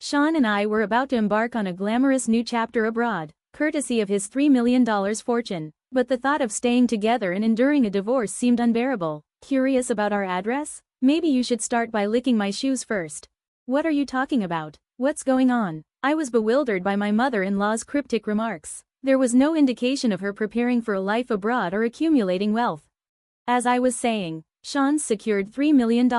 Sean and I were about to embark on a glamorous new chapter abroad, courtesy of his $3 million fortune, but the thought of staying together and enduring a divorce seemed unbearable. Curious about our address? Maybe you should start by licking my shoes first. What are you talking about? What's going on? I was bewildered by my mother-in-law's cryptic remarks. There was no indication of her preparing for a life abroad or accumulating wealth. As I was saying, Sean's secured $3 million,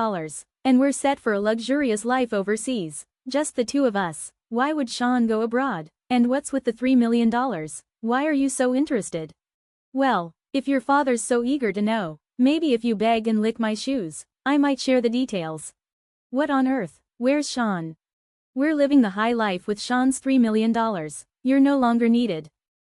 and we're set for a luxurious life overseas. Just the two of us. Why would Sean go abroad? And what's with the $3 million? Why are you so interested? Well, if your father's so eager to know, maybe if you beg and lick my shoes, I might share the details. What on earth? Where's Sean? We're living the high life with Sean's $3 million. You're no longer needed.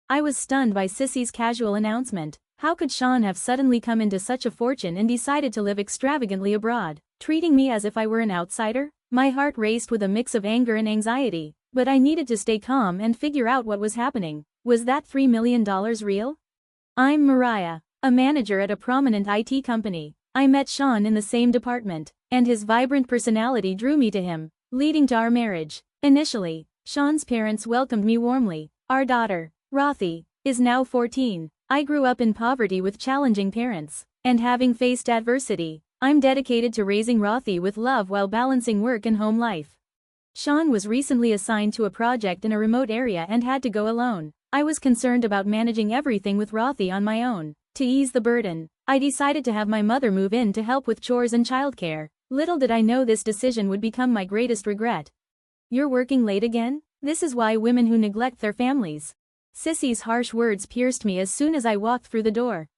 I was stunned by Sissy's casual announcement. How could Sean have suddenly come into such a fortune and decided to live extravagantly abroad, treating me as if I were an outsider? My heart raced with a mix of anger and anxiety, but I needed to stay calm and figure out what was happening. Was that $3 million real? I'm Mariah, a manager at a prominent IT company. I met Sean in the same department, and his vibrant personality drew me to him, leading to our marriage. Initially, Sean's parents welcomed me warmly. Our daughter, Rothy, is now 14. I grew up in poverty with challenging parents, and having faced adversity, I'm dedicated to raising Rothy with love while balancing work and home life. Sean was recently assigned to a project in a remote area and had to go alone. I was concerned about managing everything with Rothy on my own. To ease the burden, I decided to have my mother move in to help with chores and childcare. Little did I know this decision would become my greatest regret. You're working late again? This is why women who neglect their families. Sissy's harsh words pierced me as soon as I walked through the door.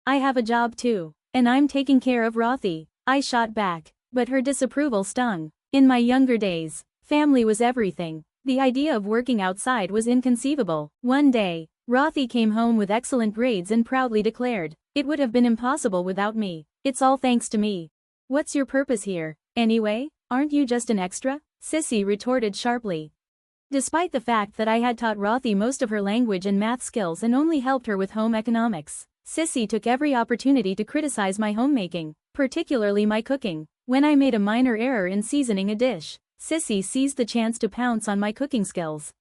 I have a job too, and I'm taking care of Rothy, I shot back, but her disapproval stung. In my younger days, family was everything. The idea of working outside was inconceivable. One day, Rothy came home with excellent grades and proudly declared, "It would have been impossible without me. It's all thanks to me." What's your purpose here, anyway? Aren't you just an extra? Sissy retorted sharply. Despite the fact that I had taught Rothy most of her language and math skills and only helped her with home economics, Sissy took every opportunity to criticize my homemaking, particularly my cooking. When I made a minor error in seasoning a dish, Sissy seized the chance to pounce on my cooking skills.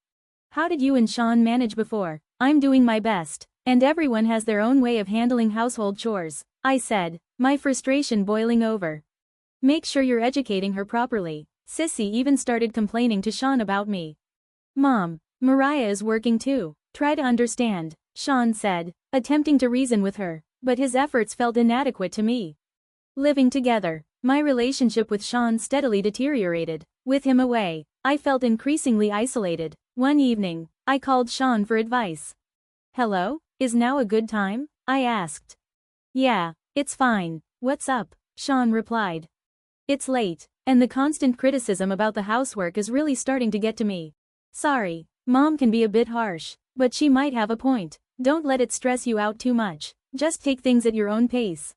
How did you and Sean manage before? I'm doing my best, and everyone has their own way of handling household chores, I said, my frustration boiling over. Make sure you're educating her properly. Sissy even started complaining to Sean about me. Mom, Mariah is working too. Try to understand, Sean said, attempting to reason with her, but his efforts felt inadequate to me. Living together, my relationship with Sean steadily deteriorated. With him away, I felt increasingly isolated. One evening, I called Sean for advice. Hello, is now a good time? I asked. Yeah, it's fine. What's up? Sean replied. It's late, and the constant criticism about the housework is really starting to get to me. Sorry, Mom can be a bit harsh, but she might have a point. Don't let it stress you out too much. Just take things at your own pace.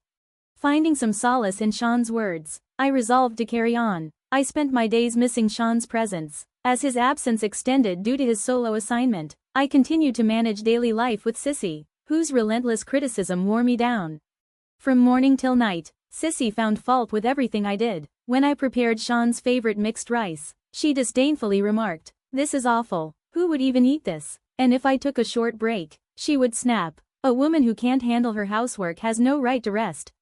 Finding some solace in Sean's words, I resolved to carry on. I spent my days missing Sean's presence. As his absence extended due to his solo assignment, I continued to manage daily life with Sissy, whose relentless criticism wore me down. From morning till night, Sissy found fault with everything I did. When I prepared Sean's favorite mixed rice, she disdainfully remarked, "This is awful. Who would even eat this?" And if I took a short break, she would snap, "A woman who can't handle her housework has no right to rest."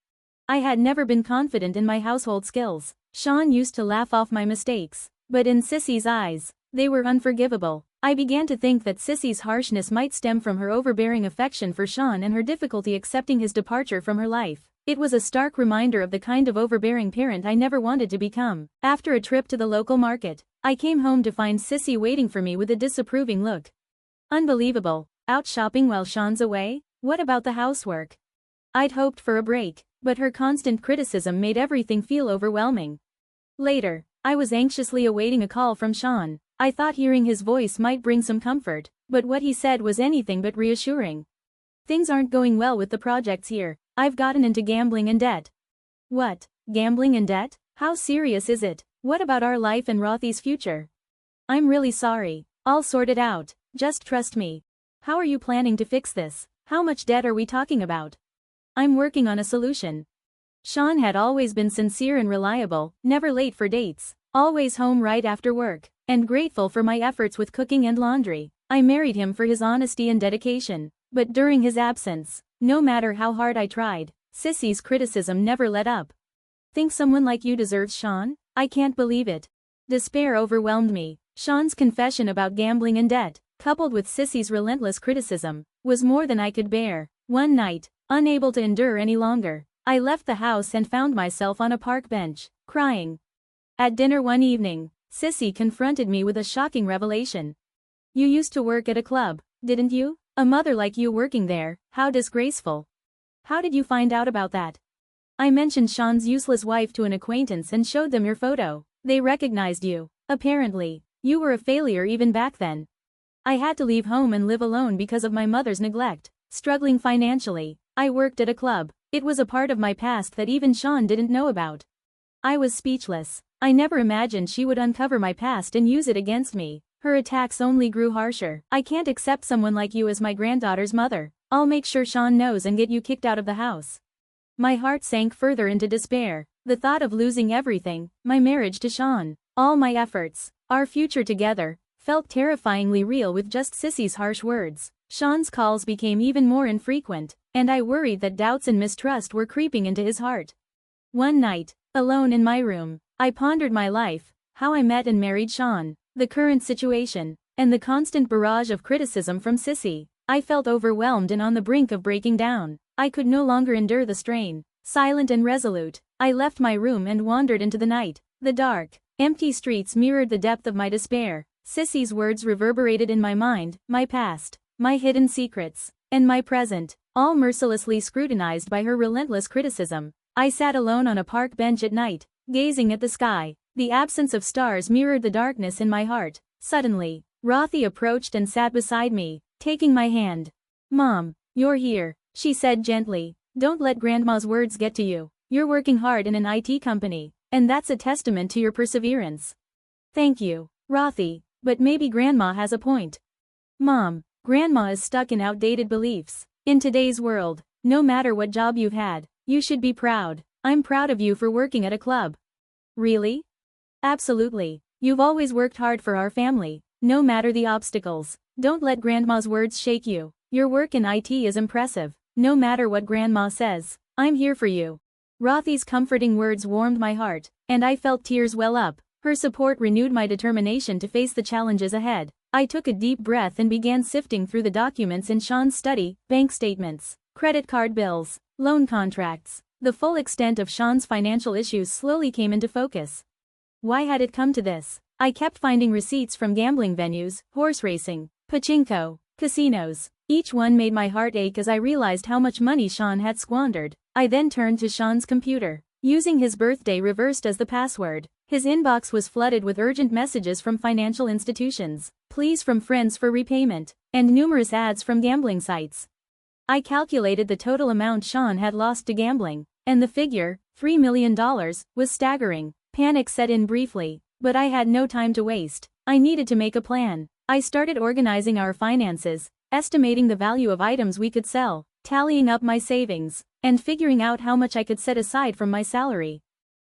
I had never been confident in my household skills. Sean used to laugh off my mistakes, but in Sissy's eyes, they were unforgivable. I began to think that Sissy's harshness might stem from her overbearing affection for Sean and her difficulty accepting his departure from her life. It was a stark reminder of the kind of overbearing parent I never wanted to become. After a trip to the local market, I came home to find Sissy waiting for me with a disapproving look. Unbelievable. Out shopping while Sean's away? What about the housework? I'd hoped for a break, but her constant criticism made everything feel overwhelming. Later, I was anxiously awaiting a call from Sean. I thought hearing his voice might bring some comfort, but what he said was anything but reassuring. Things aren't going well with the projects here. I've gotten into gambling and debt. What? Gambling and debt? How serious is it? What about our life and Rothy's future? I'm really sorry. I'll sort it out. Just trust me. How are you planning to fix this? How much debt are we talking about? I'm working on a solution. Sean had always been sincere and reliable, never late for dates, always home right after work. and grateful for my efforts with cooking and laundry. I married him for his honesty and dedication. But during his absence, no matter how hard I tried, Sissy's criticism never let up. Think someone like you deserves Sean? I can't believe it. Despair overwhelmed me. Sean's confession about gambling and debt, coupled with Sissy's relentless criticism, was more than I could bear. One night, unable to endure any longer, I left the house and found myself on a park bench, crying. At dinner one evening, Sissy confronted me with a shocking revelation. You used to work at a club, didn't you? A mother like you working there, how disgraceful. How did you find out about that? I mentioned Sean's useless wife to an acquaintance and showed them your photo. They recognized you. Apparently, you were a failure even back then. I had to leave home and live alone because of my mother's neglect. Struggling financially, I worked at a club. It was a part of my past that even Sean didn't know about. I was speechless. I never imagined she would uncover my past and use it against me. Her attacks only grew harsher. I can't accept someone like you as my granddaughter's mother. I'll make sure Sean knows and get you kicked out of the house. My heart sank further into despair. The thought of losing everything, my marriage to Sean, all my efforts, our future together, felt terrifyingly real with just Sissy's harsh words. Sean's calls became even more infrequent, and I worried that doubts and mistrust were creeping into his heart. One night, alone in my room, I pondered my life, how I met and married Sean, the current situation, and the constant barrage of criticism from Sissy. I felt overwhelmed and on the brink of breaking down. I could no longer endure the strain. Silent and resolute, I left my room and wandered into the night. The dark, empty streets mirrored the depth of my despair. Sissy's words reverberated in my mind, my past, my hidden secrets, and my present, all mercilessly scrutinized by her relentless criticism. I sat alone on a park bench at night, gazing at the sky. The absence of stars mirrored the darkness in my heart. Suddenly, Rothy approached and sat beside me, taking my hand. Mom, you're here, she said gently. Don't let Grandma's words get to you. You're working hard in an IT company, and that's a testament to your perseverance. Thank you, Rothy, but maybe Grandma has a point. Mom, Grandma is stuck in outdated beliefs. In today's world, no matter what job you've had, you should be proud. I'm proud of you for working at a club. Really? Absolutely. You've always worked hard for our family, no matter the obstacles. Don't let Grandma's words shake you. Your work in IT is impressive. No matter what Grandma says, I'm here for you. Rothy's comforting words warmed my heart, and I felt tears well up. Her support renewed my determination to face the challenges ahead. I took a deep breath and began sifting through the documents in Sean's study, bank statements, credit card bills, loan contracts. The full extent of Sean's financial issues slowly came into focus. Why had it come to this? I kept finding receipts from gambling venues, horse racing, pachinko, casinos. Each one made my heart ache as I realized how much money Sean had squandered. I then turned to Sean's computer, using his birthday reversed as the password. His inbox was flooded with urgent messages from financial institutions, pleas from friends for repayment, and numerous ads from gambling sites. I calculated the total amount Sean had lost to gambling, and the figure, $3 million, was staggering. Panic set in briefly, but I had no time to waste. I needed to make a plan. I started organizing our finances, estimating the value of items we could sell, tallying up my savings, and figuring out how much I could set aside from my salary.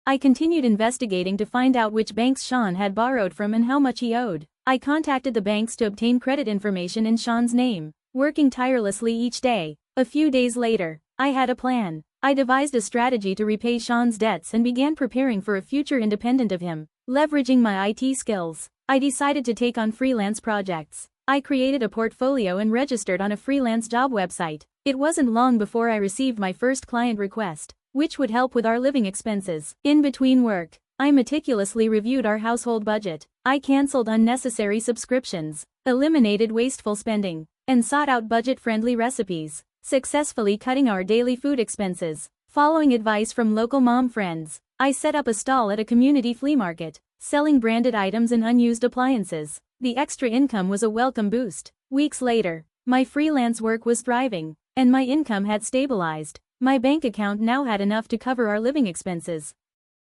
I continued investigating to find out which banks Sean had borrowed from and how much he owed. I contacted the banks to obtain credit information in Sean's name, working tirelessly each day. A few days later, I had a plan. I devised a strategy to repay Sean's debts and began preparing for a future independent of him. Leveraging my IT skills, I decided to take on freelance projects. I created a portfolio and registered on a freelance job website. It wasn't long before I received my first client request, which would help with our living expenses. In between work, I meticulously reviewed our household budget. I canceled unnecessary subscriptions, eliminated wasteful spending, and sought out budget-friendly recipes, successfully cutting our daily food expenses. Following advice from local mom friends, I set up a stall at a community flea market, selling branded items and unused appliances. The extra income was a welcome boost. Weeks later, my freelance work was thriving, and my income had stabilized. My bank account now had enough to cover our living expenses.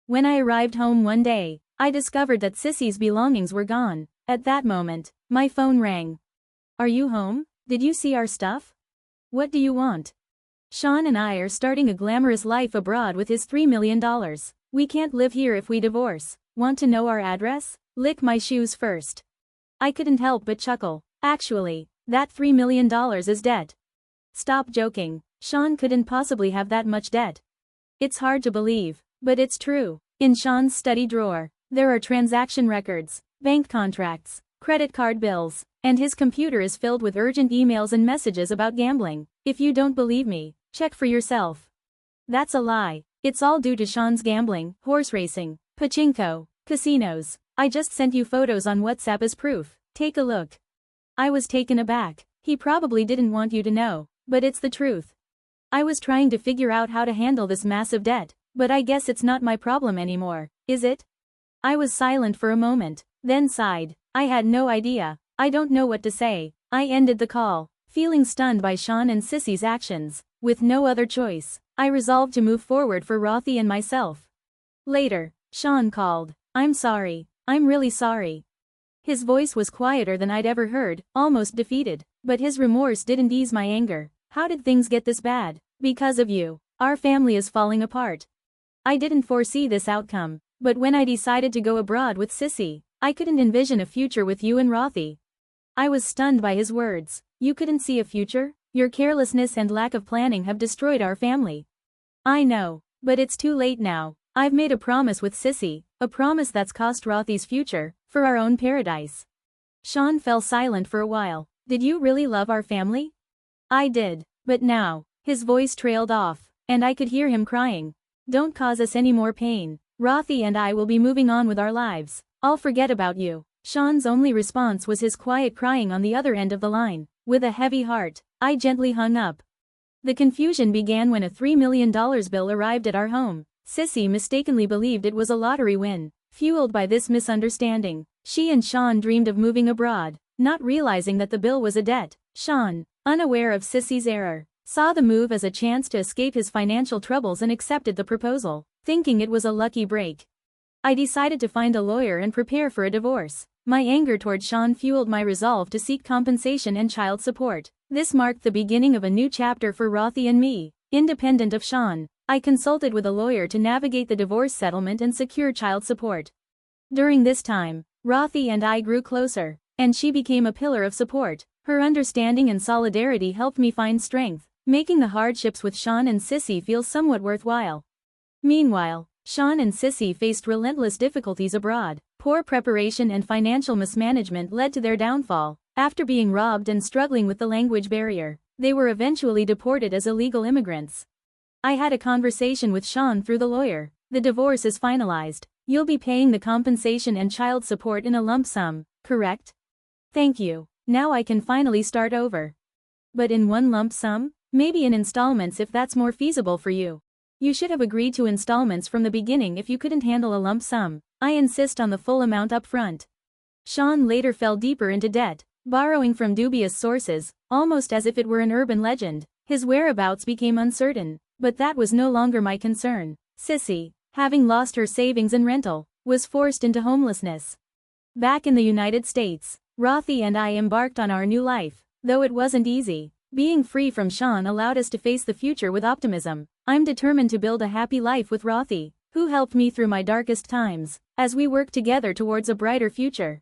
When I arrived home one day, I discovered that Sissy's belongings were gone. At that moment, my phone rang. Are you home? Did you see our stuff? What do you want? Sean and I are starting a glamorous life abroad with his $3 million. We can't live here if we divorce. Want to know our address? Lick my shoes first. I couldn't help but chuckle. Actually, that $3 million is debt. Stop joking. Sean couldn't possibly have that much debt. It's hard to believe, but it's true. In Sean's study drawer, there are transaction records, bank contracts, credit card bills, and his computer is filled with urgent emails and messages about gambling. If you don't believe me, check for yourself. That's a lie. It's all due to Sean's gambling, horse racing, pachinko, casinos. I just sent you photos on WhatsApp as proof. Take a look. I was taken aback. He probably didn't want you to know, but it's the truth. I was trying to figure out how to handle this massive debt, but I guess it's not my problem anymore, is it? I was silent for a moment, then sighed. I had no idea. I don't know what to say. I ended the call, feeling stunned by Sean and Sissy's actions. With no other choice, I resolved to move forward for Rothy and myself. Later, Sean called. I'm sorry. I'm really sorry. His voice was quieter than I'd ever heard, almost defeated, but his remorse didn't ease my anger. How did things get this bad? Because of you. Our family is falling apart. I didn't foresee this outcome, but when I decided to go abroad with Sissy, I couldn't envision a future with you and Rothy. I was stunned by his words. You couldn't see a future? Your carelessness and lack of planning have destroyed our family. I know, but it's too late now. I've made a promise with Sissy, a promise that's cost Rothy's future, for our own paradise. Sean fell silent for a while. Did you really love our family? I did, but now, his voice trailed off, and I could hear him crying. Don't cause us any more pain. Rothy and I will be moving on with our lives. I'll forget about you. Sean's only response was his quiet crying on the other end of the line. With a heavy heart, I gently hung up. The confusion began when a $3 million bill arrived at our home. Sissy mistakenly believed it was a lottery win. Fueled by this misunderstanding, she and Sean dreamed of moving abroad, not realizing that the bill was a debt. Sean, unaware of Sissy's error, saw the move as a chance to escape his financial troubles and accepted the proposal, thinking it was a lucky break. I decided to find a lawyer and prepare for a divorce. My anger toward Sean fueled my resolve to seek compensation and child support. This marked the beginning of a new chapter for Rothy and me. Independent of Sean, I consulted with a lawyer to navigate the divorce settlement and secure child support. During this time, Rothy and I grew closer, and she became a pillar of support. Her understanding and solidarity helped me find strength, making the hardships with Sean and Sissy feel somewhat worthwhile. Meanwhile, Sean and Sissy faced relentless difficulties abroad. Poor preparation and financial mismanagement led to their downfall. After being robbed and struggling with the language barrier, they were eventually deported as illegal immigrants. I had a conversation with Sean through the lawyer. The divorce is finalized. You'll be paying the compensation and child support in a lump sum, correct? Thank you. Now I can finally start over. But in one lump sum? Maybe in installments if that's more feasible for you. You should have agreed to installments from the beginning if you couldn't handle a lump sum. I insist on the full amount up front. Sean later fell deeper into debt, borrowing from dubious sources, almost as if it were an urban legend. His whereabouts became uncertain, but that was no longer my concern. Sissy, having lost her savings and rental, was forced into homelessness. Back in the United States, Rothy and I embarked on our new life, though it wasn't easy. Being free from Sean allowed us to face the future with optimism. I'm determined to build a happy life with Rothy, who helped me through my darkest times, as we work together towards a brighter future.